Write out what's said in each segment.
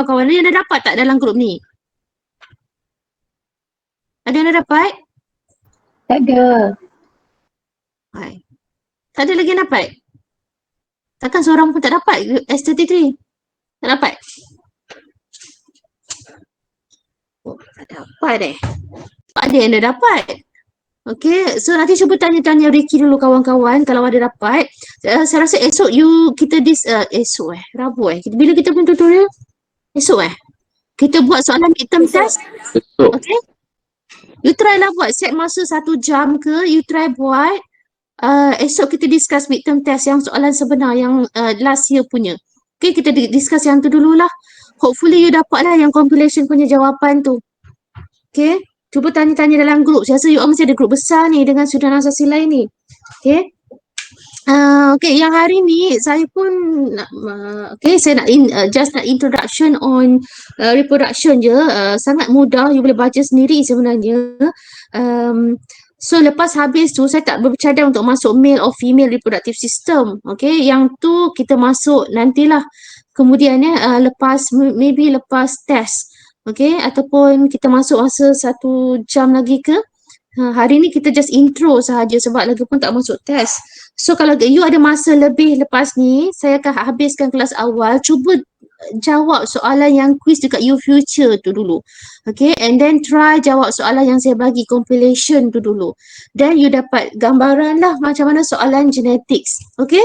kawan-kawan ni dah dapat tak dalam grup ni? Ada yang dah dapat? Tak ada. Hai. Tak ada lagi yang dapat? Takkan seorang pun tak dapat S33? Tak dapat? Oh, tak dapat Ada yang dah dapat. Okay, so nanti cuba tanya-tanya Ricky dulu kawan-kawan kalau ada dapat. Saya rasa esok kita esok Rabu bila kita pun tutorial? Esok kita buat soalan midterm test. Esok. Okay. You try lah buat set masa 1 jam ke, you try buat. Esok kita discuss midterm test yang soalan sebenar yang last year punya. Okay, kita discuss yang tu dululah. Hopefully you dapat lah yang compilation punya jawapan tu. Okay. Cuba tanya-tanya dalam grup. Saya rasa you all mesti ada grup besar ni dengan student asasi lain ni. Okay. Okay, yang hari ni saya pun saya nak just nak introduction on reproduction je. Sangat mudah, you boleh baca sendiri sebenarnya. So lepas habis tu saya tak bercadang untuk masuk male or female reproductive system. Okay, yang tu kita masuk nantilah. Kemudian maybe lepas test. Okay, ataupun kita masuk masa 1 jam lagi ke. Hari ni kita just intro sahaja sebab lagi pun tak masuk test. So kalau you ada masa lebih lepas ni, saya akan habiskan kelas awal. Cuba jawab soalan yang quiz dekat You Future tu dulu. Okay, and then try jawab soalan yang saya bagi, compilation tu dulu. Then you dapat gambaran lah macam mana soalan genetics. Okay,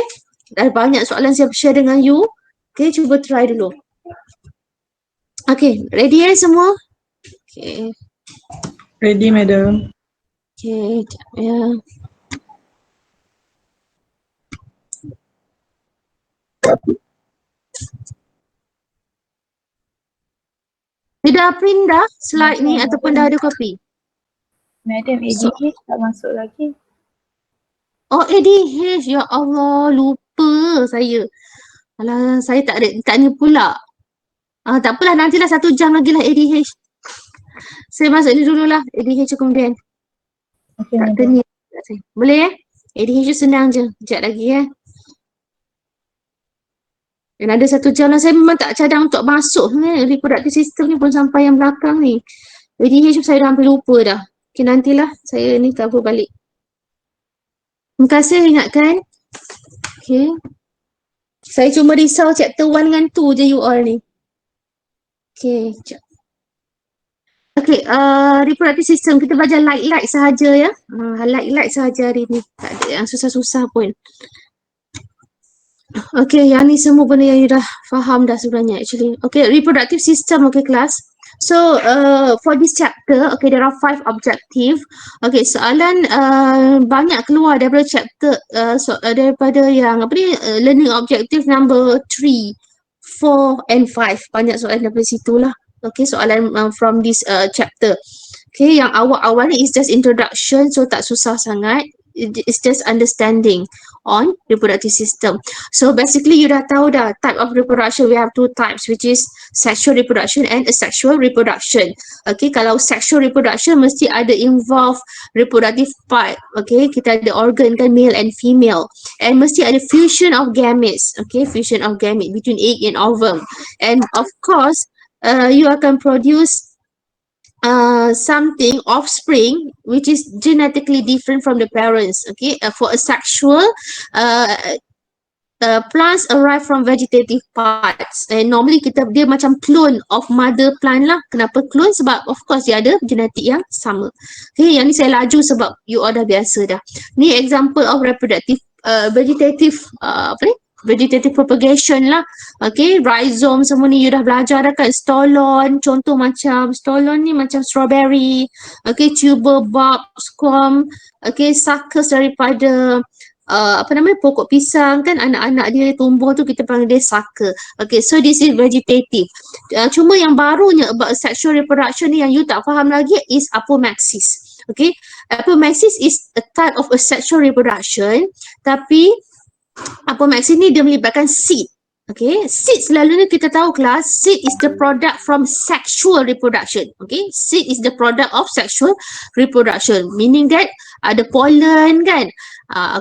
ada banyak soalan saya share dengan you. Okay, cuba try dulu. Okay, ready semua? Okay. Ready, madam. Okay, sekejap ya. Dia dah print dah slide ni ataupun dah ada copy? Madam, ADH tak masuk lagi. Oh, ADH. Ya Allah, lupa saya. Alah, saya tak ada pula. Tak apalah, nantilah 1 jam lagi lah ADH. Saya masuk ni dululah ADH kemudian. Okay, tak madam. tanya. Boleh ADH tu senang je. Sekejap lagi Dan ada 1 jam lah. Saya memang tak cadang untuk masuk reproductive system ni pun sampai yang belakang ni. ADH saya dah hampir lupa dah. Okay, nantilah saya ni cover balik. Terima kasih ingatkan. Okay. Saya cuma risau chapter 1 dengan 2 je you all ni. Okay, sekejap. Okay, reproductive system kita belajar light sahaja ya. Light sahaja hari ni. Tak ada yang susah-susah pun. Okay, yang ni semua benda yang you dah faham dah sebenarnya actually. Okay, reproductive system, okay class. So, for this chapter, okay, there are 5 objective. Okay, soalan banyak keluar daripada chapter, daripada yang learning objective number 3, 4 and 5. Banyak soalan daripada situlah. Okay, soalan from this chapter. Okay, yang awal-awal ni is just introduction, so tak susah sangat. It's just understanding on reproductive system. So basically you dah tahu dah type of reproduction, we have 2 types, which is sexual reproduction and asexual reproduction. Okay, kalau sexual reproduction mesti ada involve reproductive part. Okay, kita ada organ kan, male and female, and mesti ada fusion of gametes. Okay, fusion of gamete between egg and ovum, and of course you akan produce something, offspring, which is genetically different from the parents. Okay, for asexual, plants arrive from vegetative parts, and normally dia macam clone of mother plant lah. Kenapa clone? Sebab of course dia ada genetik yang sama. Okay, yang ni saya laju sebab you all dah biasa dah. Ni example of reproductive vegetative propagation lah. Okay, rhizome semua ni you dah belajar dah kan. Stolon, contoh macam stolon ni macam strawberry. Okay, tuber, bulb, squam. Okay, suckers daripada pokok pisang kan, anak-anak dia tumbuh tu kita panggil dia sucker. Okay, so this is vegetative. Cuma yang barunya about sexual reproduction ni yang you tak faham lagi is apomixis. Okay, apomixis is a type of asexual reproduction, tapi apomixis ni dia melibatkan seed. Okay, seed selalunya kita tahu kelas, seed is the product from sexual reproduction. Okay, seed is the product of sexual reproduction, meaning that ada pollen kan.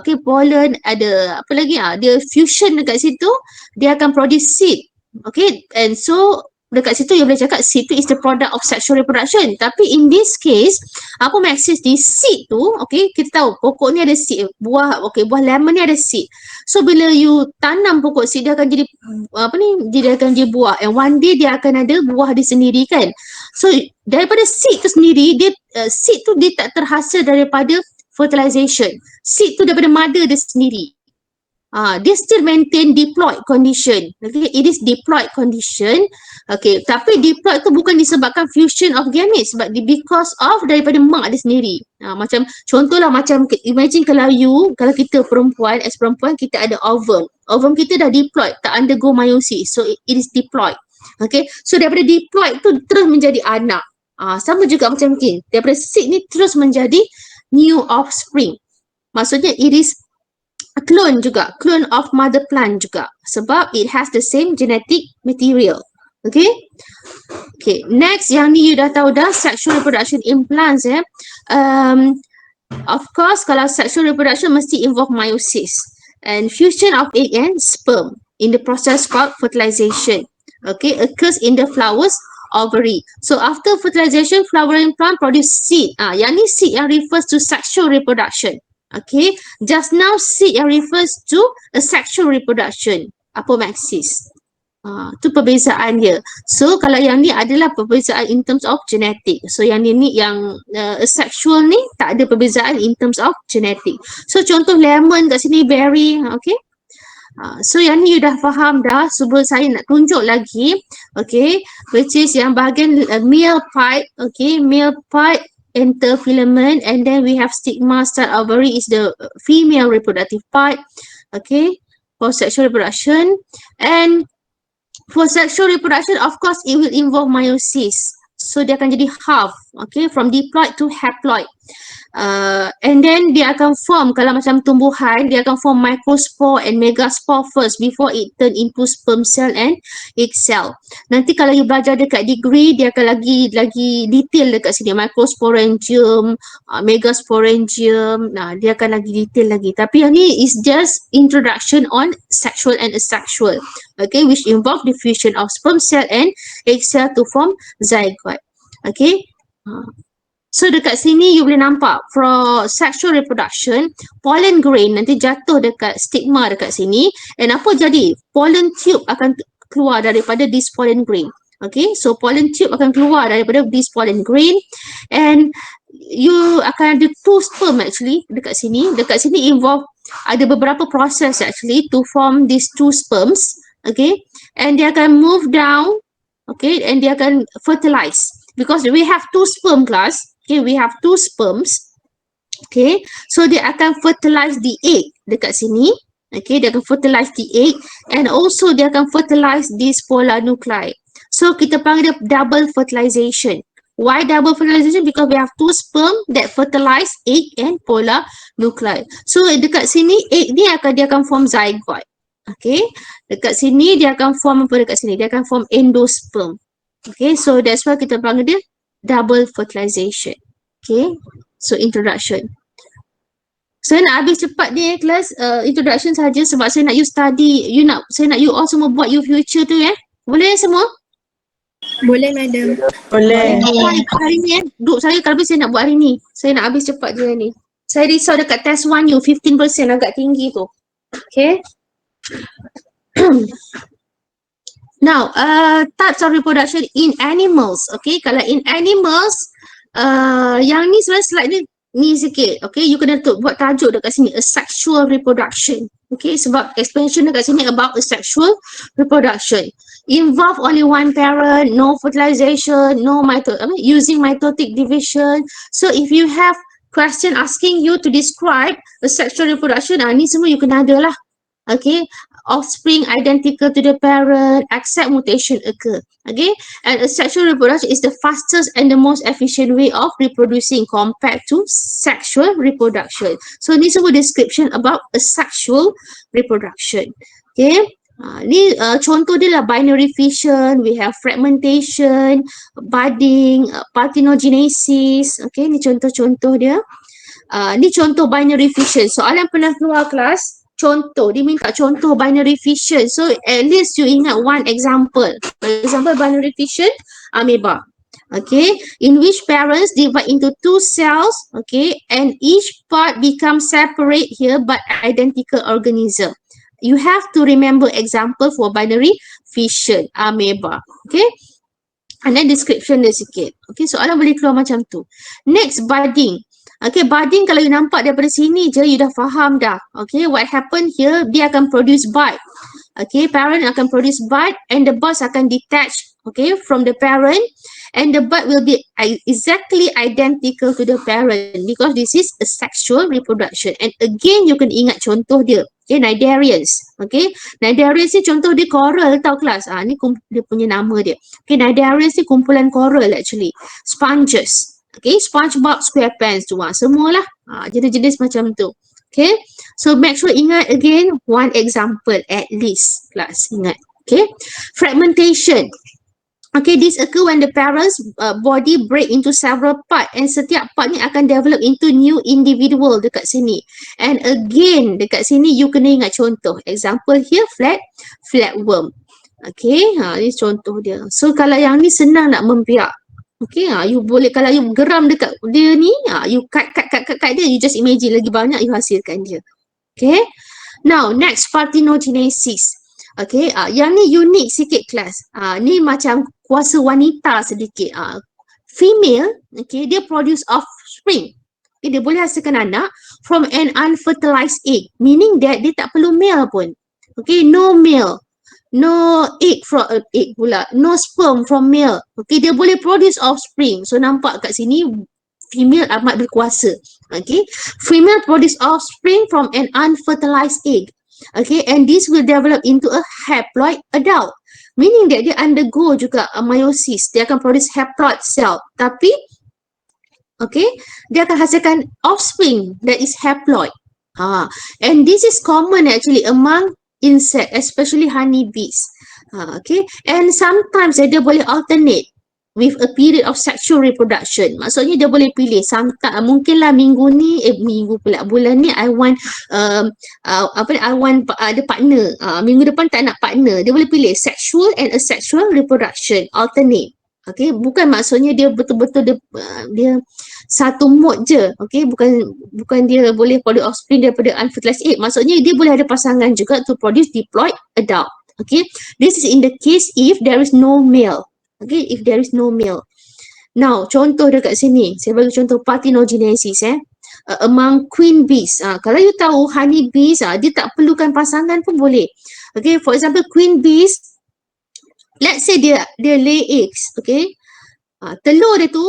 Okay, pollen, ada apa lagi dia fusion dekat situ, dia akan produce seed. Okay, and so dekat situ you boleh cakap seed tu is the product of sexual reproduction. Tapi in this case, apa maksud di seed tu, okay, kita tahu pokok ni ada seed, buah, okay, buah lemon ni ada seed. So bila you tanam pokok seed, dia akan jadi dia akan jadi buah, and one day dia akan ada buah dia sendiri kan. So daripada seed tu sendiri, seed tu dia tak terhasil daripada fertilization. Seed tu daripada mother dia sendiri. Dia still maintain diploid condition. Okay, it is diploid condition. Okay, tapi diploid tu bukan disebabkan fusion of gametes, but because of daripada mak dia sendiri. Macam contohlah, macam imagine kalau kita perempuan, as perempuan kita ada ovum. Ovum kita dah diploid, tak undergo meiosis. So it is diploid. Okay, so daripada diploid tu terus menjadi anak. Sama juga macam mungkin daripada seed ni terus menjadi new offspring. Maksudnya it is a clone juga, clone of mother plant juga, sebab it has the same genetic material. Okay, next yang ni you dah tahu dah, sexual reproduction in plants. Of course kalau sexual reproduction mesti involve meiosis and fusion of egg and sperm in the process called fertilization. Okay, occurs in the flowers ovary. So after fertilization, flowering plant produce seed. Yang ni seed yang refers to sexual reproduction. Okay, just now seed yang refers to a sexual reproduction, apomixis. Tu perbezaan dia. So kalau yang ni adalah perbezaan in terms of genetic. So yang ni yang sexual ni tak ada perbezaan in terms of genetic. So contoh lemon kat sini, berry, okay. So yang ni you dah faham dah. Sebelum saya nak tunjuk lagi, okay, which is yang bahagian male part, okay, male part enter filament, and then we have stigma, start ovary is the female reproductive part, okay, for sexual reproduction. And for sexual reproduction, of course, it will involve meiosis. So dia akan jadi half, okay, from diploid to haploid. And then dia akan form, kalau macam tumbuhan, dia akan form microspore and megaspore first before it turn into sperm cell and egg cell. Nanti kalau you belajar dekat degree, dia akan lagi detail dekat sini, microsporangium, megasporangium, dia akan lagi detail lagi. Tapi yang ni is just introduction on sexual and asexual, okay, which involve the fusion of sperm cell and egg cell to form zygote. Okay, so dekat sini you boleh nampak for sexual reproduction, pollen grain nanti jatuh dekat stigma dekat sini, and apa jadi? Pollen tube akan keluar daripada this pollen grain. Okay, so pollen tube akan keluar daripada this pollen grain, and you akan ada two sperm actually dekat sini. Dekat sini involve ada beberapa proses actually to form these two sperms. Okay, and dia akan move down, okay, and dia akan fertilize because we have two sperm class. Okay, we have two sperms. Okay, so dia akan fertilize the egg dekat sini. Okay, dia akan fertilize the egg, and also dia akan fertilize this polar nuclei. So kita panggil dia double fertilization. Why double fertilization? Because we have two sperm that fertilize egg and polar nuclei. So dekat sini egg ni dia akan form zygote. Okay, dekat sini dia akan form apa dekat sini? Dia akan form endosperm. Okay, so that's why kita panggil dia double fertilization. Okay, so introduction. Saya nak habis cepat ni kelas introduction saja sebab saya nak you study, saya nak you all semua buat you future tu Boleh semua? Boleh, madam. Boleh. Hari ni duduk saya kalau saya nak buat hari ni. Saya nak habis cepat je ni. Saya risau dekat test 1 you 15% agak tinggi tu. Okay. Now, types of reproduction in animals. Okay, kalau in animals, yang ni sebenarnya slide ni sikit. Okay, you kena buat tajuk dekat sini, asexual reproduction. Okay, sebab expansion dekat sini about asexual reproduction. Involve only one parent, no fertilization, no using mitotic division. So if you have question asking you to describe asexual reproduction, ni semua you kena ada lah. Okay, offspring identical to the parent, except mutation occur. Okay, and asexual reproduction is the fastest and the most efficient way of reproducing compared to sexual reproduction. So ni semua description about asexual reproduction. Okay, ni contoh dia lah binary fission, we have fragmentation, budding, parthenogenesis. Okay, ni contoh-contoh dia. Ni contoh binary fission. Soalan pernah keluar kelas. contoh, dia minta contoh binary fission. So at least you ingat one example. For example, binary fission amoeba. Okay, in which parents divide into two cells, okay, and each part becomes separate here but identical organism. You have to remember example for binary fission amoeba. Okay, and then description dia sikit. Okay, soalan boleh keluar macam tu. Next, budding. Okay, budding kalau you nampak daripada sini je, you dah faham dah. Okay, what happen here, dia akan produce bud. Okay, parent akan produce bud and the buds akan detach, okay, from the parent, and the bud will be exactly identical to the parent because this is a sexual reproduction. And again, you can ingat contoh dia. Okay, Cnidarians. Okay, Cnidarians ni contoh dia coral tau kelas. Ni dia punya nama dia. Okay, Cnidarians ni kumpulan coral actually. Sponges. Okay, SpongeBob SquarePants tu. Semualah. Jenis-jenis macam tu. Okay, so make sure ingat again one example at least class. Ingat. Okay, fragmentation. Okay, this occur when the parents body break into several part and setiap part ni akan develop into new individual dekat sini. And again, dekat sini you kena ingat contoh. Example here, flatworm. Okay, ni contoh dia. So kalau yang ni senang nak membiak. Okay, you boleh kalau you geram dekat dia ni, you cut dia, you just imagine lagi banyak you hasilkan dia. Okay, now next parthenogenesis. Okay, yang ni unik sikit kelas. Ni macam kuasa wanita sedikit. Female, okay, dia produce offspring. Okay, dia boleh hasilkan anak from an unfertilized egg. Meaning that dia tak perlu male pun. Okay, no male. No egg from egg pula. No sperm from male. Okay, dia boleh produce offspring. So nampak kat sini female amat berkuasa. Okay, female produce offspring from an unfertilized egg. Okay, and this will develop into a haploid adult. Meaning that dia undergo juga meiosis. Dia akan produce haploid cell. Tapi, okay, dia akan hasilkan offspring that is haploid. And this is common actually among insect, especially honeybees. Okay, and sometimes dia boleh alternate with a period of sexual reproduction. Maksudnya dia boleh pilih mungkinlah minggu ni bulan ni I want I want ada partner. Minggu depan tak nak partner. Dia boleh pilih sexual and asexual reproduction, alternate. Okay, bukan maksudnya dia betul-betul dia satu mode je. Okay, bukan dia boleh produce offspring daripada unfertilized egg. Maksudnya dia boleh ada pasangan juga to produce diploid adult. Okay, this is in the case if there is no male. Okay, if there is no male. Now, contoh dekat sini. Saya bagi contoh parthenogenesis among queen bees. Kalau you tahu honey bees, dia tak perlukan pasangan pun boleh. Okay, for example, queen bees, let's say dia lay eggs. Okay, telur dia tu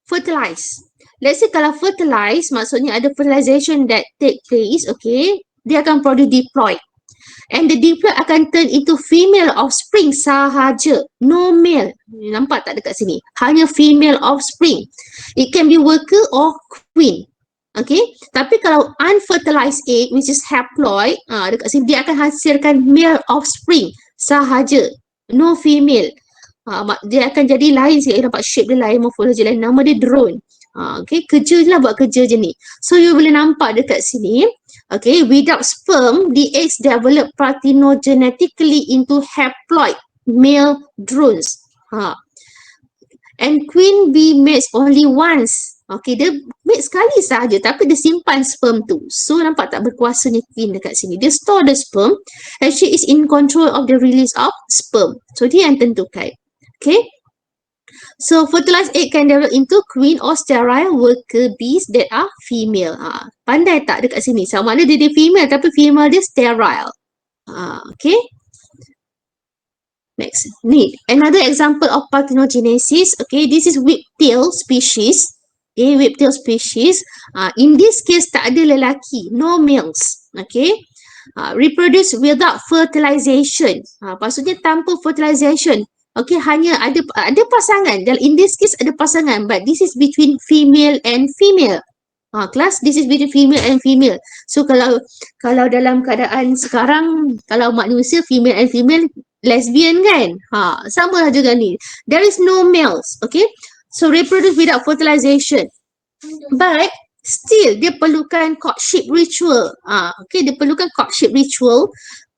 fertilize. Let's say kalau fertilize, maksudnya ada fertilization that take place. Okay, dia akan produce diploid. And the diploid akan turn into female offspring sahaja. No male. Nampak tak dekat sini? Hanya female offspring. It can be worker or queen. Okay. Tapi kalau unfertilized egg, which is haploid, dekat sini dia akan hasilkan male offspring sahaja. No female. Dia akan jadi lain sikit. Nampak shape dia lain, morphology lain. Nama dia drone. Okay, kerja je lah buat kerja je ni. So you boleh nampak dekat sini. Okay, without sperm, the eggs develop parthenogenetically into haploid male drones. And queen bee mates only once. Okay, dia mate sekali sahaja tapi dia simpan sperm tu. So nampak tak berkuasanya queen dekat sini. Dia store the sperm and she is in control of the release of sperm. So dia yang tentukan. Okay. So fertilized egg can develop into queen or sterile worker bees that are female. Pandai tak dekat sini? Sama ada dia female tapi female dia sterile. Okay. Next. Ni another example of parthenogenesis. Okay, this is whiptail species. Okay, whiptail species. In this case tak ada lelaki, no males. Okay. Reproduce without fertilization. Maksudnya tanpa fertilization. Okay, hanya ada pasangan. In this case ada pasangan, but this is between female and female. Class, this is between female and female. So kalau dalam keadaan sekarang, kalau manusia female and female, lesbian kan? Sama lah juga ni. There is no males, okay? So reproduce without fertilization. But still dia perlukan courtship ritual. Okay, dia perlukan courtship ritual.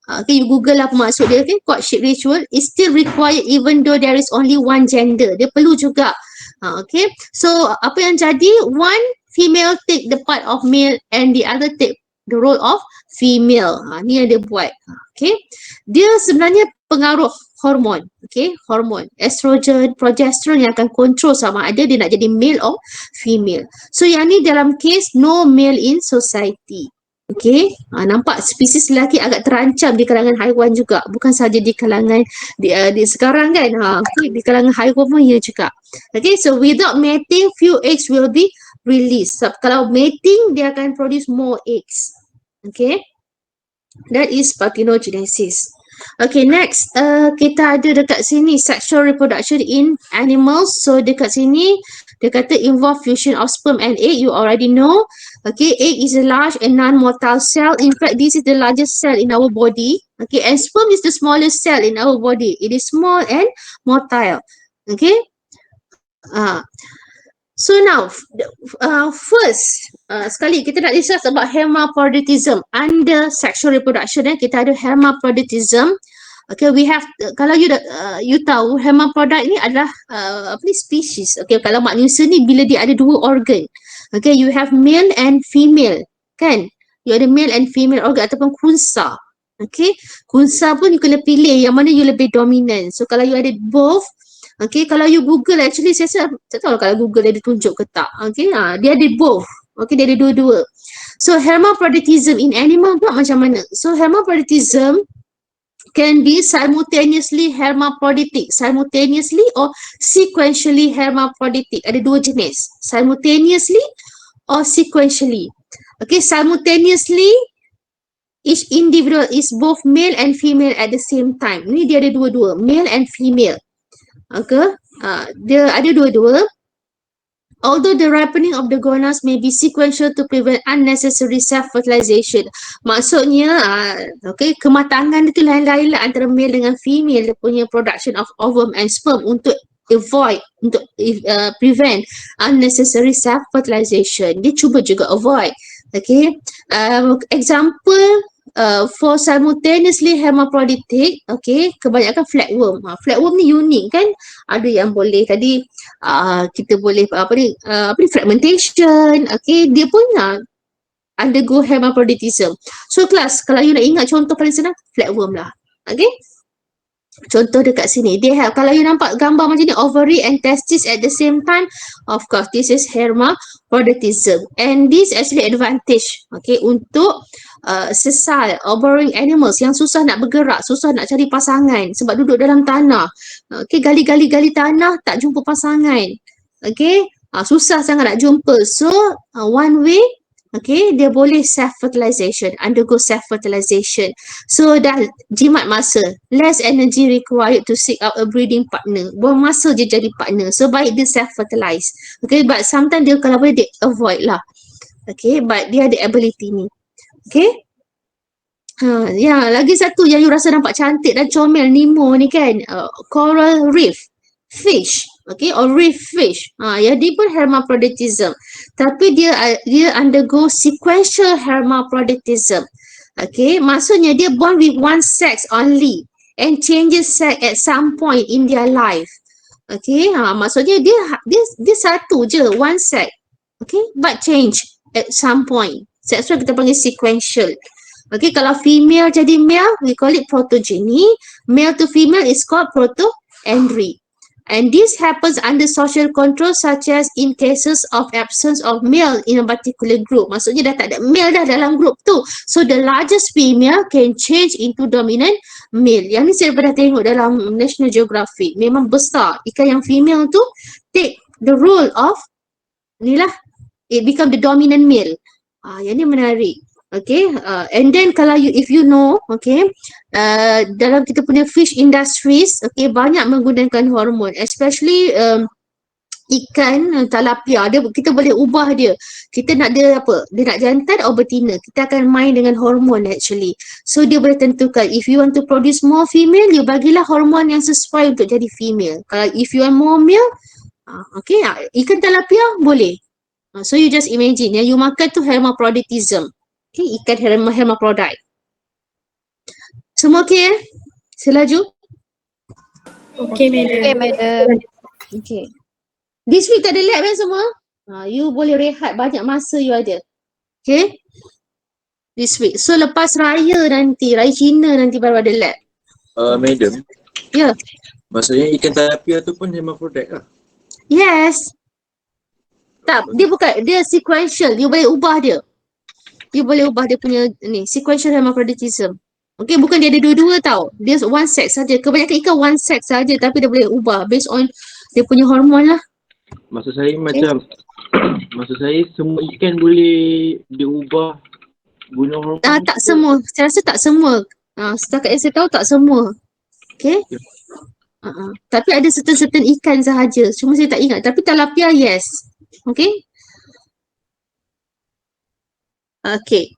Okay, you Google lah apa maksud dia. Okay, courtship ritual is still required even though there is only one gender. Dia perlu juga. Okay, so apa yang jadi, one female take the part of male and the other take the role of female. Ni yang dia buat. Okay, dia sebenarnya pengaruh hormon. Okay, hormon estrogen, progesterone yang akan kontrol sama ada dia nak jadi male or female. So yang ni dalam case no male in society. Okay, nampak spesies lelaki agak terancam di kalangan haiwan juga, bukan saja di kalangan di sekarang kan. Okay, di kalangan haiwan pun ya juga. Okay, so without mating few eggs will be released. So, kalau mating dia akan produce more eggs. Okay, that is parthenogenesis. Okay, next kita ada dekat sini sexual reproduction in animals. So dekat sini dia kata involve fusion of sperm and egg. You already know. Okay, egg is a large and non-motile cell. In fact, this is the largest cell in our body. Okay, and sperm is the smallest cell in our body. It is small and motile. Okay. So now, first sekali kita nak discuss about hermaphroditism. Under sexual reproduction kita ada hermaphroditism. Okay, we have kalau you tahu hermaphrodite ni adalah species. Okay, kalau manusia ni bila dia ada dua organ. Okay, you have male and female, kan? You ada male and female organ ataupun kunsa. Okay, kunsa pun you kena pilih yang mana you lebih dominant. So kalau you ada both, okay, kalau you Google actually saya tak tahu kalau Google dia tunjuk ke tak. Okay, dia ada both. Okay, dia ada dua-dua. So hermaphroditism in animal pula macam mana? So hermaphroditism can be simultaneously hermaphroditic, simultaneously or sequentially hermaphroditic. Ada dua jenis, simultaneously or sequentially. Okay, simultaneously each individual is both male and female at the same time. Ni dia ada dua-dua, male and female. Okay, dia ada dua-dua. Although the ripening of the gonads may be sequential to prevent unnecessary self-fertilization. Maksudnya, okay, kematangan itu lain-lain lah antara male dengan female. Dia punya production of ovum and sperm untuk prevent unnecessary self-fertilization. Dia cuba juga avoid. Okay, example for simultaneously hermaphroditic, okay, kebanyakan flatworm. Flatworm ni unik kan? Ada yang boleh tadi kita boleh fragmentation, okay, dia pun undergo hermaphroditism. So class, kalau you nak ingat contoh paling senang, flatworm lah. Okay, contoh dekat sini dia have, kalau you nampak gambar macam ni, ovary and testis at the same time, of course this is hermaphroditism, and this actually advantage, okay, untuk sesal ovarying animals yang susah nak bergerak, susah nak cari pasangan sebab duduk dalam tanah. Okay, gali tanah tak jumpa pasangan. Okay, susah sangat nak jumpa. So one way, okay, dia boleh self-fertilization, undergo self-fertilization. So dah jimat masa, less energy required to seek out a breeding partner. Buang masa je jadi partner. So baik dia self-fertilize. Okay, but sometimes dia kalau boleh dia avoid lah. Okay, but dia ada ability ni. Okay. Ya, lagi satu yang you rasa nampak cantik dan comel Nemo ni kan, coral reef fish, okay, or reef fish. Ya, dia pun hermaphroditism. Tapi dia undergo sequential hermaphroditism. Okay, maksudnya dia born with one sex only and changes sex at some point in their life. Okay, maksudnya dia satu je, one sex. Okay, but change at some point. That's why kita panggil sequential. Okay, kalau female jadi male, we call it protogeny. Male to female is called protoandry. And this happens under social control such as in cases of absence of male in a particular group. Maksudnya dah tak ada male dah dalam group tu. So the largest female can change into dominant male. Yang ni saya pernah tengok dalam National Geographic. Memang besar. Ikan yang female tu take the role of, inilah, it become the dominant male. Yang ni menarik. Okay, and then kalau if you know, okay, dalam kita punya fish industries, okay, banyak menggunakan hormon, especially ikan tilapia. Kita boleh ubah dia. Kita nak dia apa? Dia nak jantan atau betina. Kita akan main dengan hormon actually. So dia boleh tentukan if you want to produce more female, you bagilah hormon yang sesuai untuk jadi female. Kalau if you want more male, okay, ikan tilapia boleh. So you just imagine, yang you makan tu hermaphroditism. Okay, ikan hermaphrodite. Semua okay Sila Ju? Okay, madam. Okay, madam. Okay. This week tak ada lab semua? You boleh rehat, banyak masa you ada. Okay? This week. So lepas raya nanti, raya Cina nanti baru ada lab. Madam, Ya. maksudnya ikan tilapia tu pun hermaphrodite lah. Yes. Tak, dia bukan, dia sequential. You boleh ubah dia. You boleh ubah dia punya ni, sequential hermaphroditism. Okay, bukan dia ada dua-dua tau. Dia one sex saja. Kebanyakan ikan one sex saja tapi dia boleh ubah based on dia punya hormon lah. Maksud saya macam, maksud saya semua ikan boleh diubah guna hormon. Tak semua. Saya rasa tak semua. Setakat yang saya tahu tak semua. Okay. Tapi ada certain ikan sahaja. Cuma saya tak ingat. Tapi tilapia yes. Okay. Okay.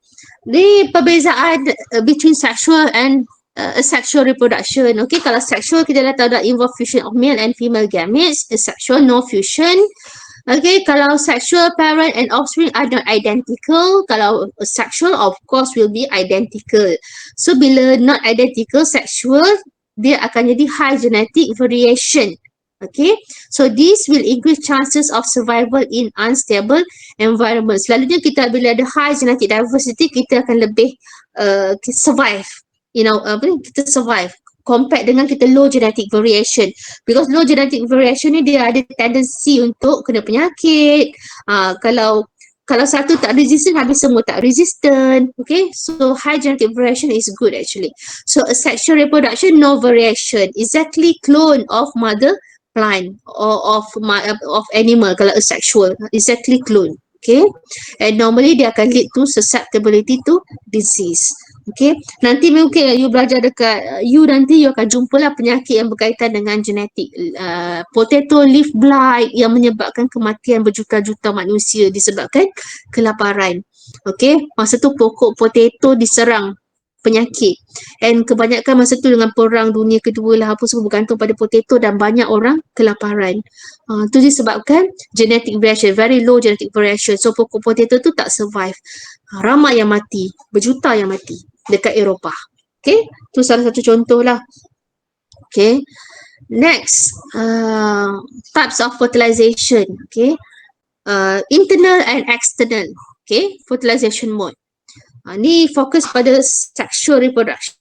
Ni perbezaan between sexual and asexual reproduction. Okay, kalau sexual kita dah tahu dah involve fusion of male and female gametes. Asexual no fusion. Okay, kalau sexual parent and offspring are not identical. Kalau sexual of course will be identical. So bila not identical sexual, dia akan jadi high genetic variation. Okay, so this will increase chances of survival in unstable environment. Selalunya kita bila ada high genetic diversity, kita akan lebih survive. Kita survive compared dengan kita low genetic variation. Because low genetic variation ni dia ada tendency untuk kena penyakit. Kalau satu tak resistant, habis semua tak resistant. Okay, so high genetic variation is good actually. So asexual reproduction, no variation. Exactly clone of mother plant or of animal. Kalau asexual, exactly clone. Okay, and normally dia akan lead to susceptibility to disease. Okay, nanti mungkin you belajar dekat nanti you akan jumpalah penyakit yang berkaitan dengan genetik. Potato leaf blight yang menyebabkan kematian berjuta-juta manusia disebabkan kelaparan. Okay, masa tu pokok potato diserang penyakit, and kebanyakan masa tu dengan perang dunia kedua lah apa semua bergantung pada potato dan banyak orang kelaparan. Tu disebabkan genetic variation, very low genetic variation. So pokok potato tu tak survive. Ramai yang mati, berjuta yang mati dekat Eropah. Okay, tu salah satu contoh lah. Okay, next types of fertilization. Okay, internal and external. Okay, fertilization mode. Ni fokus pada sexual reproduction.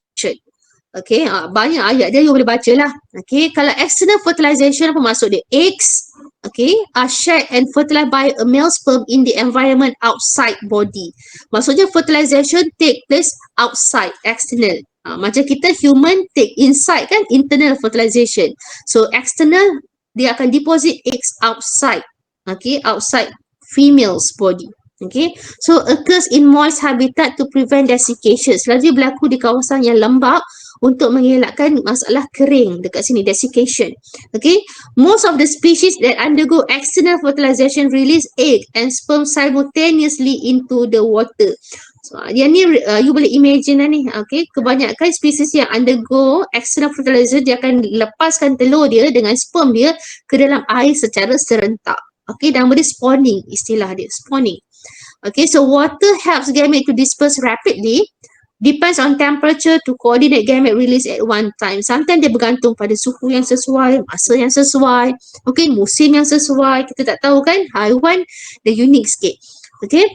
Okay, banyak ayat dia you boleh baca lah. Okay, kalau external fertilization apa maksud dia? Eggs, okay, are shed and fertilized by a male sperm in the environment outside body. Maksudnya fertilization take place outside, external. Macam kita human take inside kan, internal fertilization. So external, dia akan deposit eggs outside. Okay, outside female's body. Okay, so occurs in moist habitat to prevent desiccation. Selalu berlaku di kawasan yang lembap untuk mengelakkan masalah kering dekat sini, desiccation. Okay, most of the species that undergo external fertilization release egg and sperm simultaneously into the water. So, yang ni you boleh imagine lah ni. Okay, kebanyakan spesies yang undergo external fertilization dia akan lepaskan telur dia dengan sperm dia ke dalam air secara serentak. Okay, nama dia spawning, istilah dia spawning. Okay, so water helps gamete to disperse rapidly, depends on temperature to coordinate gamete release at one time. Sometimes dia bergantung pada suhu yang sesuai, masa yang sesuai, okay, musim yang sesuai. Kita tak tahu kan, haiwan dia unik sikit. Okay,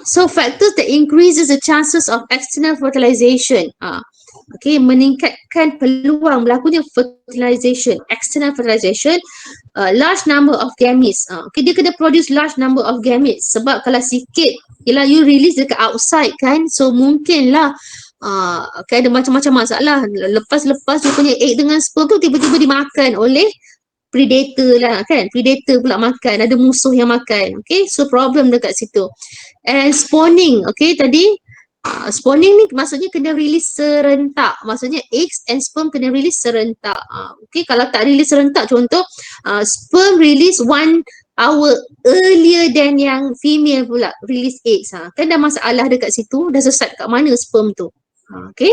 so factors that increases the chances of external fertilization. Okay, meningkatkan peluang berlakunya fertilization, external fertilization, large number of gametes. Okay, dia kena produce large number of gametes sebab kalau sikit, yelah you release dekat outside kan, so mungkinlah okay, ada macam-macam masalah. Lepas-lepas dia punya egg dengan sperm tu tiba-tiba dimakan oleh predator lah kan, predator pula makan, ada musuh yang makan. Okay, so problem dekat situ. And spawning, okay, tadi spawning ni maksudnya kena release serentak. Maksudnya eggs and sperm kena release serentak. Okay, kalau tak release serentak, contoh sperm release 1 hour earlier than yang female pula release eggs. Kan dah masalah dekat situ, dah sesat kat mana sperm tu. Okay,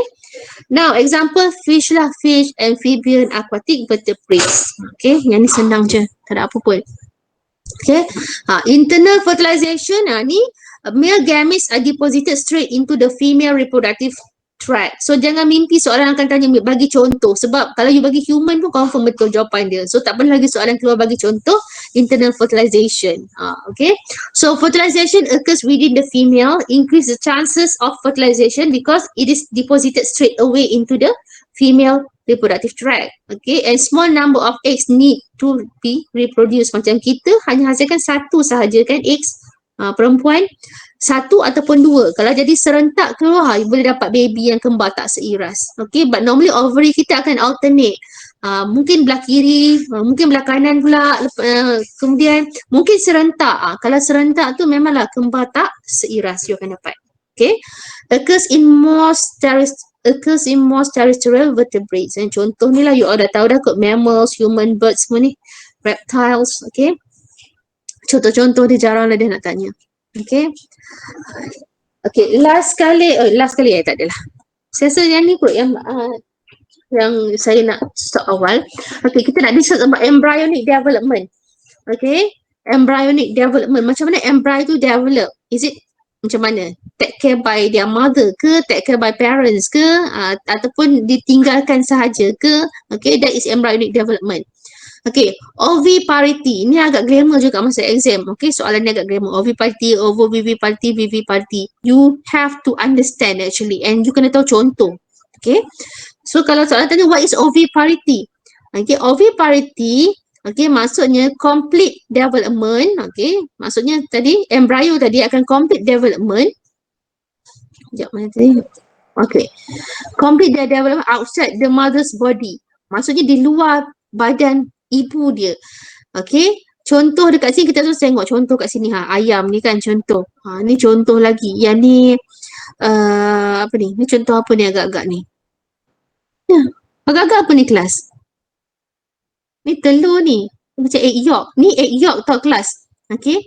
now example fish lah, fish, amphibian, aquatic vertebrates. Okay, yang ni senang je, tak ada apa pun. Okay. Internal fertilization ni male gametes are deposited straight into the female reproductive tract. So jangan mimpi soalan akan tanya bagi contoh, sebab kalau you bagi human pun confirm betul jawapan dia. So tak pernah lagi soalan keluar bagi contoh internal fertilization. Okay. So fertilization occurs within the female, increase the chances of fertilization because it is deposited straight away into the female reproductive tract. Okay, and small number of eggs need to be reproduced. Macam kita hanya hasilkan satu sahaja kan eggs, perempuan satu ataupun dua. Kalau jadi serentak keluar, boleh dapat baby yang kembar tak seiras. Okay, but normally ovary kita akan alternate. Mungkin belah kiri, mungkin belah kanan pula, kemudian mungkin serentak. Kalau serentak tu memanglah kembar tak seiras you akan dapat. Okay, occurs in most terrestrial vertebrates. And contoh ni lah you all dah tahu dah kot, mammals, human, birds semua ni, reptiles. Okay, contoh-contoh dia jarang lah dia nak tanya. Okay, okay, last kali tak adalah. Saya rasa yang ni kot yang saya nak stop awal. Okay, kita nak discuss about embryonic development. Okay, embryonic development, macam mana embryo tu develop? Is it macam mana? Take care by their mother ke? Take care by parents ke? Ataupun ditinggalkan sahaja ke? Okay, that is embryonic development. Okay, oviparity. Ini agak grammar juga masa exam. Okay, soalan ni agak grammar. Oviparity, ovoviviparity, viviparity. You have to understand actually, and you kena tahu contoh. Okay, so kalau soalan tanya what is oviparity? Okay, oviparity, okay, maksudnya complete development. Okay, maksudnya tadi embryo tadi akan complete development. Sekejap, mana tadi? Okay, complete their development outside the mother's body. Maksudnya di luar badan ibu dia. Okay, contoh dekat sini kita terus tengok contoh kat sini. Ayam ni kan contoh. Ni contoh lagi. Yang ni apa ni? Ni contoh apa ni agak-agak ni? Agak-agak apa ni kelas? Ni telur ni. Macam egg yolk. Ni egg yolk tau kelas. Okay,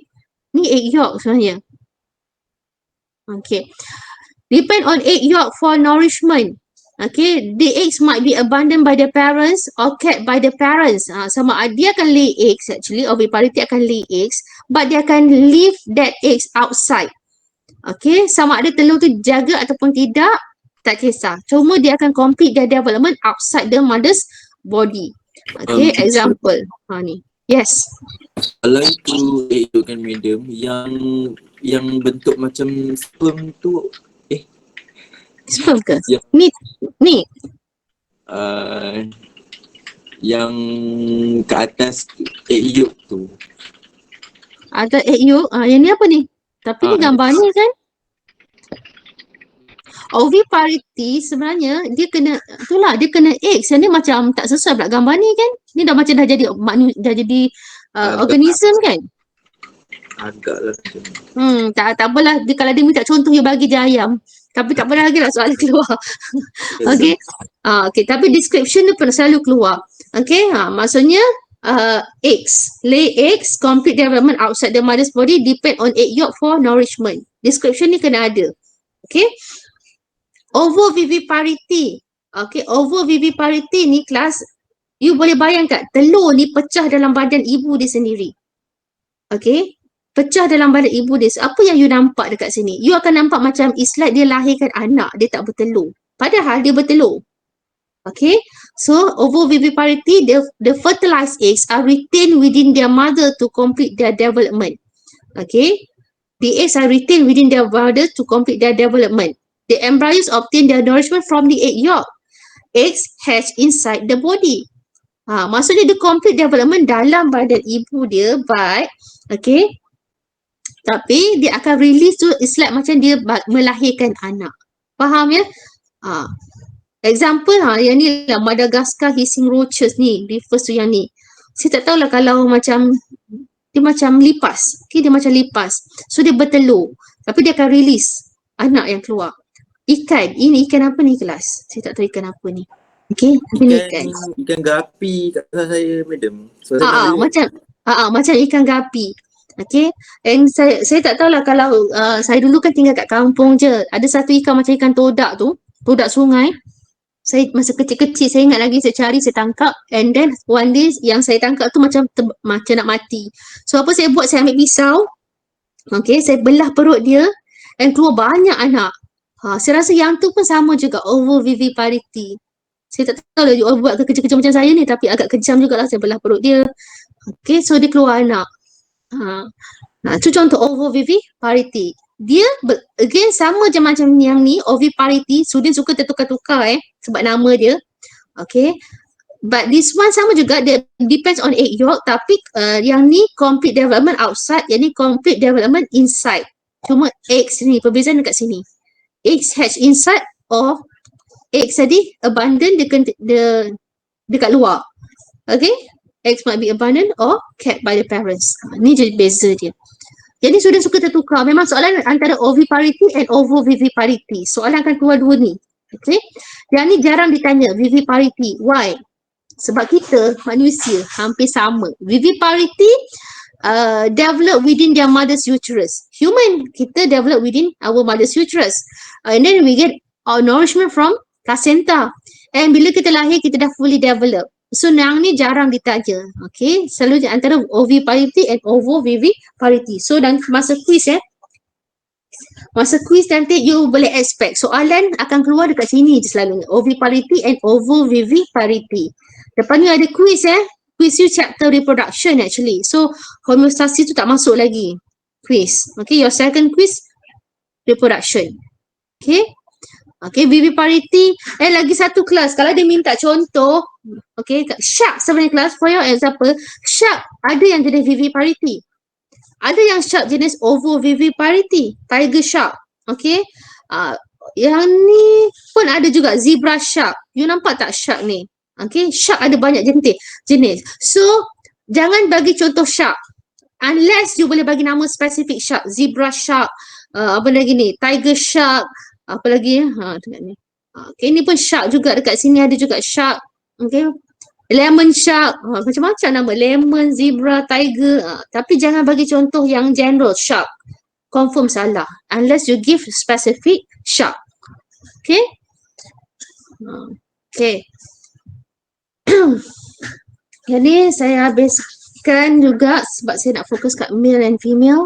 ni egg yolk sebenarnya. Okay, depend on egg yolk for nourishment. Okay, the eggs might be abandoned by the parents or kept by the parents. Sama ada dia akan lay eggs actually, oviparity akan lay eggs, but dia akan leave that eggs outside. Okay, sama ada telur tu jaga ataupun tidak, tak kisah. Cuma dia akan complete their development outside the mother's body. Okay, example. Ni. Yes. Kalau itu egg yolk kan madam, yang bentuk macam sperm tu, Sperm ke? Ya. Ni. Yang ke atas egg yolk tu. Ada egg yolk. Yang ni apa ni? Tapi ni gambar ni kan? Oviparity sebenarnya dia kena, itulah dia kena eggs. Yang ni macam tak sesuai pula gambar ni kan? Ni dah macam dah jadi organism kan? Agaklah macam Tak apalah. Kalau dia minta contoh dia bagi dia ayam. Tapi tak pernah lagi lah soalan keluar. Okay. Okay, tapi description tu pernah selalu keluar. Okay, maksudnya eggs, lay eggs, complete development outside the mother's body, depend on egg yolk for nourishment. Description ni kena ada. Okay. Ovoviviparity. Okay, ovoviviparity ni kelas, you boleh bayangkan telur ni pecah dalam badan ibu dia sendiri. Okay, pecah dalam badan ibu dia. Apa yang you nampak dekat sini? You akan nampak macam it's like dia lahirkan anak, dia tak bertelur. Padahal dia bertelur. Okay, so ovoviviparity, the fertilized eggs are retained within their mother to complete their development. Okay, the eggs are retained within their mother to complete their development. The embryos obtain their nourishment from the egg yolk. Eggs hatch inside the body. Maksudnya dia complete development dalam badan ibu dia, but okay, tapi dia akan release tu, it's like macam dia melahirkan anak. Faham ya? Example yang ni lah, Madagascar hissing roaches ni, refers to yang ni. Saya tak tahulah kalau macam dia macam lipas. Okay, dia macam lipas. So dia bertelur, tapi dia akan release anak yang keluar. Ikan, ini ikan apa ni kelas? Saya tak tahu ikan apa ni. Okay, ini ikan. Ikan gapi kat atas saya madam. So, macam ikan gapi. Okay, and saya tak tahulah kalau saya dulu kan tinggal kat kampung je. Ada satu ikan macam ikan todak tu, todak sungai. Saya masa kecil-kecil saya ingat lagi saya cari, saya tangkap, and then one day yang saya tangkap tu macam macam nak mati. So apa saya buat, saya ambil pisau, okay, saya belah perut dia and keluar banyak anak. Saya rasa yang tu pun sama juga, ovoviviparity. Saya tak tahu lah you all buat ke kejam-kejam macam saya ni, tapi agak kejam jugalah saya belah perut dia. Okay, so dia keluar anak. Itu contoh ovoviviparity. Dia again sama je macam yang ni, oviparity. Student suka tertukar-tukar sebab nama dia. Okay. But this one sama juga, dia depends on egg yolk, tapi yang ni complete development outside, yang ni complete development inside. Cuma eggs ni, perbezaan dekat sini. Eggs hatch inside or eggs tadi abundant dekat luar. Okay. Eggs might be abundant or kept by the parents. Ni je beza dia. Jadi student suka tertukar. Memang soalan antara oviparity and ovoviviparity. Soalan akan keluar dua ni. Okay. Yang ni jarang ditanya, viviparity. Why? Sebab kita manusia hampir sama. Viviparity develop within their mother's uterus. Human, kita develop within our mother's uterus. And then we get our nourishment from placenta. And bila kita lahir, kita dah fully develop. So yang ni jarang ditanya. Okay, selalu antara oviparity and ovoviviparity. So dan masa quiz masa quiz nanti you boleh expect soalan akan keluar dekat sini je selalunya, oviparity and ovoviviparity. Lepas ni ada quiz quiz you chapter reproduction actually. So homeostasis tu tak masuk lagi quiz. Okay, your second quiz reproduction. Okay. Okay, viviparity. Lagi satu kelas. Kalau dia minta contoh, okay, shark sebenarnya kelas, for your example, shark ada yang jenis viviparity. Ada yang shark jenis ovoviviparity, tiger shark. Okay. Yang ni pun ada juga zebra shark. You nampak tak shark ni? Okay, shark ada banyak jenis. So, jangan bagi contoh shark. Unless you boleh bagi nama spesifik shark. Zebra shark, apa lagi ni? Tiger shark, apa lagi dekat ni. Okay, ni pun shark juga, dekat sini ada juga shark. Okay, lemon shark, macam-macam nama, lemon, zebra, tiger. Tapi jangan bagi contoh yang general shark. Confirm salah unless you give specific shark. Okay. Okay. Jadi saya habiskan juga sebab saya nak fokus kat male and female.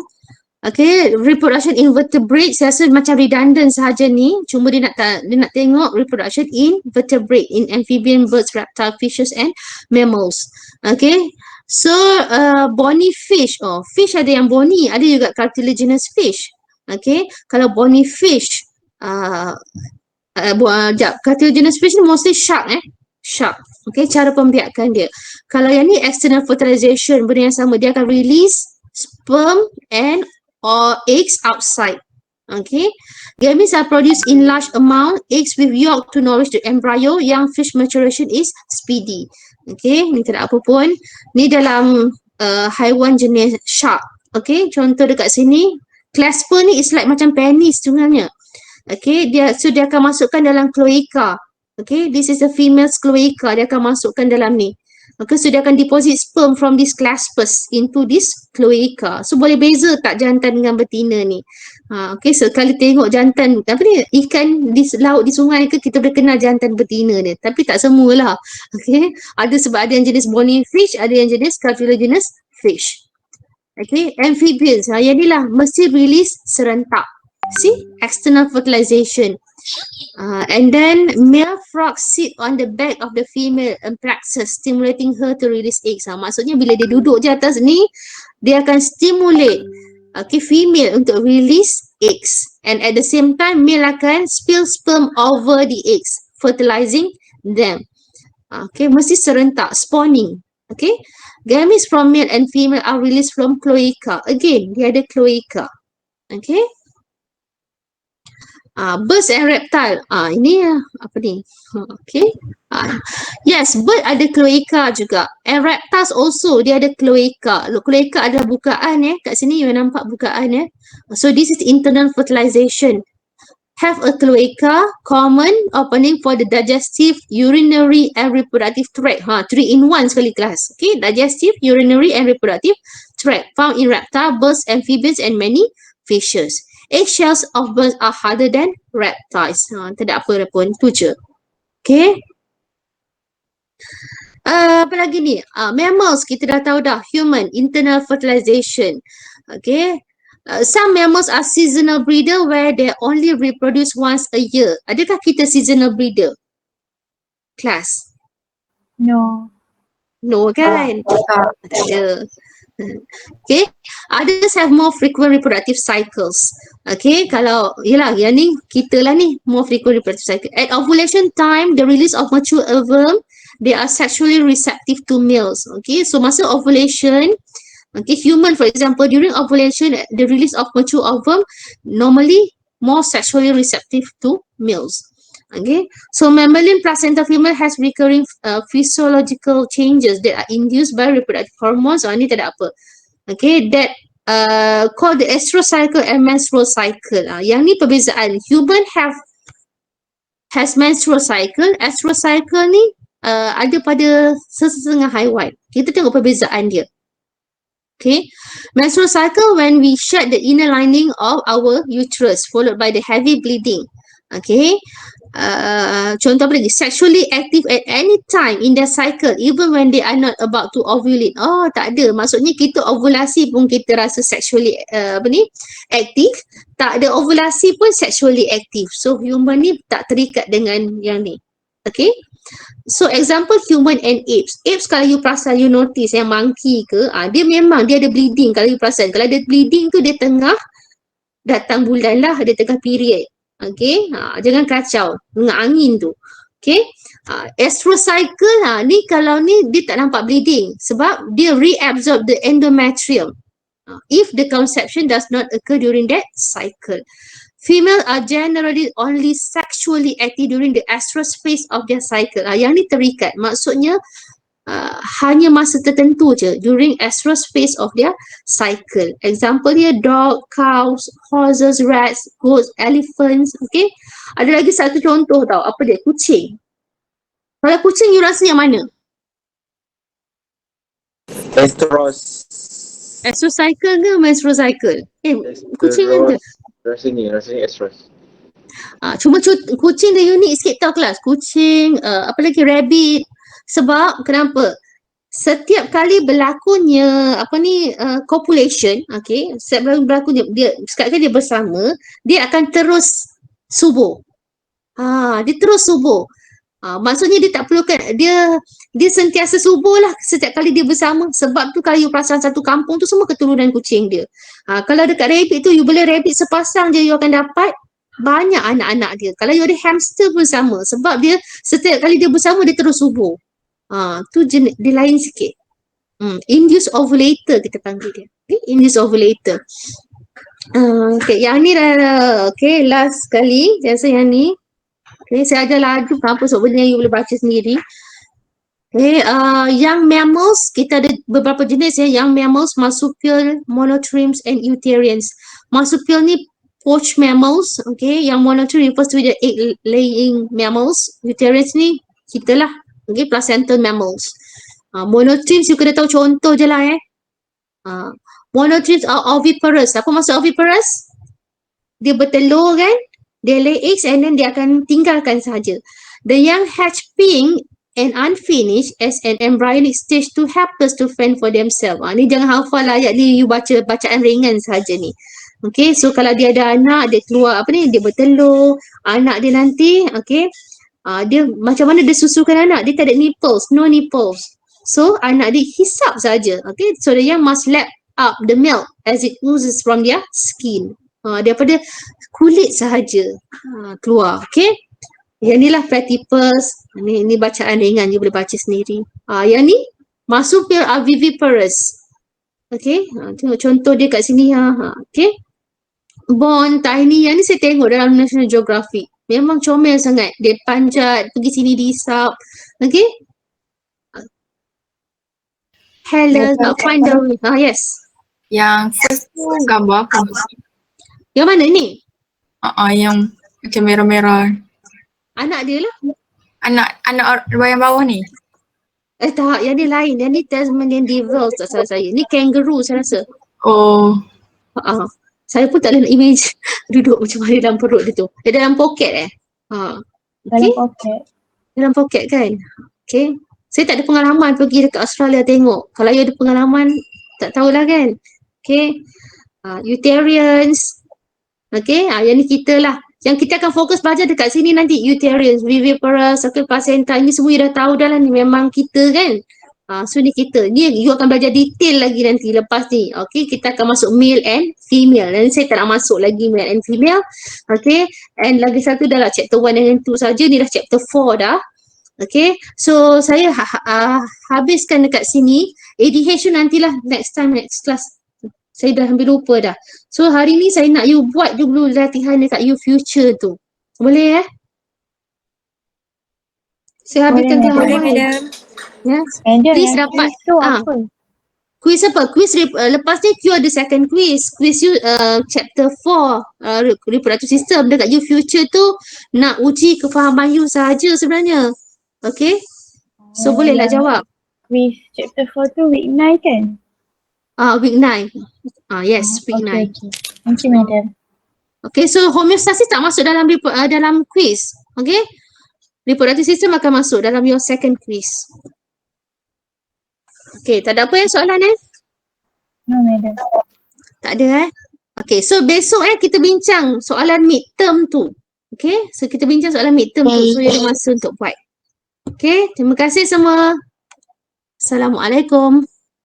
Okay, reproduction invertebrate saya rasa macam redundant sahaja ni. Cuma dia nak tengok reproduction in vertebrate, in amphibian, birds, reptile, fishes and mammals. Okay, so bony fish. Fish ada yang bony, ada juga cartilaginous fish. Okay, kalau bony fish, cartilaginous fish ni mostly shark shark. Okay, cara pembiakan dia. Kalau yang ni external fertilization, benda yang sama, dia akan release sperm and or eggs outside. Okay, gametes are produced in large amount, eggs with yolk to nourish the embryo. Young fish maturation is speedy. Okay, ni tak ada apa pun. Ni dalam haiwan jenis shark. Okay, contoh dekat sini, clasper ni is like macam penis sebenarnya. Okay, dia akan masukkan dalam cloaca. Okay, this is a female's cloaca. Dia akan masukkan dalam ni. Okay, so dia akan deposit sperm from this claspers into this cloaca. So boleh beza tak jantan dengan betina ni? Okay, so kalau tengok jantan, apa ni, ikan di laut, di sungai ke, kita boleh kenal jantan betina ni. Tapi tak semualah. Okay, ada sebab ada yang jenis bony fish, ada yang jenis cartilaginous fish. Okay, amphibians. Yang ni lah mesti release serentak. See, external fertilization. And then male frogs sit on the back of the female Ampraxus, stimulating her to release eggs. Maksudnya bila dia duduk je atas ni, dia akan stimulate female untuk release eggs. And at the same time, male akan spill sperm over the eggs, fertilizing them. Okay, mesti serentak, spawning. Okay, gametes from male and female are released from cloaca. Again, dia ada cloaca. Okay. Birds and reptile. Ini apa ni? Okay. Yes, bird ada cloaca juga. And reptiles also, dia ada cloaca. Cloaca adalah bukaan kat sini you nampak bukaan So this is internal fertilization. Have a cloaca, common opening for the digestive, urinary and reproductive tract. 3 in 1 sekali kelas. Okay, digestive, urinary and reproductive tract found in reptile, birds, amphibians and many fishes. Eggshells of birds are harder than reptiles. Tak ada apa pun, tu je. Okay. Apa lagi ni? Mammals kita dah tahu dah. Human, internal fertilization. Okay. Some mammals are seasonal breeder where they only reproduce once a year. Adakah kita seasonal breeder? Class? No. No kan? Tak ada. Okay. Others have more frequent reproductive cycles. Okay. Kalau, yelah, yang ni, kita lah ni, more frequent reproductive cycle. At ovulation time, the release of mature ovum, they are sexually receptive to males. Okay. So, masa ovulation, okay, human for example, during ovulation, the release of mature ovum, normally more sexually receptive to males. Okay, so mammalian placenta female has recurring physiological changes that are induced by reproductive hormones. Ni tak ada apa. Okay, that called the estrous cycle and menstrual cycle. Yang ni perbezaan. Human has menstrual cycle. Estrous cycle ni ada pada setengah haiwan. Kita tengok perbezaan dia. Okay, menstrual cycle when we shed the inner lining of our uterus followed by the heavy bleeding. Okay, contoh apa lagi? Sexually active at any time in their cycle even when they are not about to ovulate. Oh, tak ada. Maksudnya kita ovulasi pun kita rasa sexually active. Tak ada ovulasi pun sexually active. So human ni tak terikat dengan yang ni. Okay. So example human and apes. Apes kalau you perasan, you notice yang monkey ke, dia memang dia ada bleeding kalau you perasan. Kalau dia bleeding tu dia tengah datang bulan lah, dia tengah period. Okay, jangan kacau dengan angin tu. Okay, estrous cycle ni kalau ni dia tak nampak bleeding sebab dia reabsorb the endometrium. If the conception does not occur during that cycle. Female are generally only sexually active during the estrous phase of their cycle. Yang ni terikat. Maksudnya hanya masa tertentu je during estrous phase of their cycle. Example dia dog, cows, horses, rats, goats, elephants. Okay. Ada lagi satu contoh tau. Apa dia? Kucing. Kalau kucing you rasa yang mana? Estrous. Estrous cycle ke menstrual cycle? Kucing kan tu. Rasanya estrous. Cuma kucing dia unik sikit tau kelas. Kucing, apa lagi rabbit. Sebab kenapa? Setiap kali berlakunya copulation, okay, setiap berlakunya dia sekali dia bersama, dia akan terus subur. Dia terus subur. Maksudnya dia tak perlukan, dia sentiasa subur lah setiap kali dia bersama. Sebab tu kalau you perasan satu kampung tu semua keturunan kucing dia. Kalau dekat rabbit tu you beli rabbit sepasang je you akan dapat banyak anak-anak dia. Kalau you ada hamster pun sama. Sebab dia setiap kali dia bersama dia terus subur. Tu jenis, dia lain sikit. Induced ovulator kita panggil dia. Okay? Induced ovulator. Okay, yang ni dah, okay, last kali. Saya rasa yang ni. Okay, saya ajar laju apa sebab benda yang you boleh baca sendiri. Okay, young mammals, kita ada beberapa jenis ya. Young mammals, marsupial, monotremes and eutherians. Marsupial ni poached mammals, okay. Yang monotreme refers to the egg laying mammals. Eutherians ni kita lah, okay, placental mammals. Monotremes you kena tahu contoh je lah Monotremes are oviparous. Apa maksud oviparous? Dia bertelur kan? Dia lay eggs and then dia akan tinggalkan sahaja. The young hatch pink and unfinished as an embryonic stage to helpless to fend for themselves. Ni jangan hafal ayat ni, you baca bacaan ringan sahaja ni. Okay, so kalau dia ada anak, dia keluar dia bertelur, anak dia nanti, okay, dia macam mana dia susukan anak, dia tak ada nipples, no nipples. So anak dia hisap saja. Okay, so the young must lap up the milk as it oozes from their skin. Daripada kulit sahaja keluar. Okay, yang ni lah platypus. Ni bacaan ringan, you boleh baca sendiri. Yang ni marsupial are viviparous. Okay, tengok contoh dia kat sini. Okay, bone tiny, yang ni saya tengok dalam National Geographic. Memang comel sangat. Dia panjat, pergi sini dihisap. Okay, Helen, find the way. Yes. Yang first tu gambar apa? Yang mana ni? Yang macam merah-merah. Anak dia lah. Anak yang bawah ni. Tak, yang ni lain. Yang ni Tasmanian devil tak salah saya. Ni kangaroo saya rasa. Oh. Saya pun tak ada image duduk macam mana dalam perut dia tu. Dia dalam poket Dalam poket. dalam poket kan. Okay. Saya tak ada pengalaman pergi dekat Australia tengok. Kalau you ada pengalaman, tak tahulah kan. Okay. Eutherians. Okay. Yang ni kita lah. Yang kita akan fokus belajar dekat sini nanti. Eutherians, Viviparous, Circle Placenta. Ini semua you dah tahu dah lah ni. Memang kita kan. So ni kita. Ni you akan belajar detail lagi nanti lepas ni. Okay. Kita akan masuk male and female. Dan saya tak nak masuk lagi male and female. Okay. And lagi satu dah lah chapter 1 dengan 2 saja. Ni dah chapter 4 dah. Okay, so saya habiskan dekat sini. ADH nantilah next time, next class. Saya dah hampir lupa dah. So hari ni saya nak you buat dulu latihan dekat you future tu. Boleh Saya habiskan Boleh, kelas awal. Yes. Please dapat. Quiz apa? Quiz lepas ni you ada second quiz. Quiz you chapter 4 reproductive system. Dekat you future tu nak uji kefahaman you sahaja sebenarnya. Okay. So bolehlah jawab. Quiz chapter 4 tu week 9 kan? Week 9. Yes, week 9. Okay. Thank you, madam. Okay, so homeostasis tak masuk dalam dalam quiz. Okay. Reproductive system akan masuk dalam your second quiz. Okay, tak ada apa soalan No, madam. Tak ada Okay, so besok kita bincang soalan midterm tu. Okay, so kita bincang soalan midterm tu. So you ada masa untuk buat. Okay, terima kasih semua. Assalamualaikum.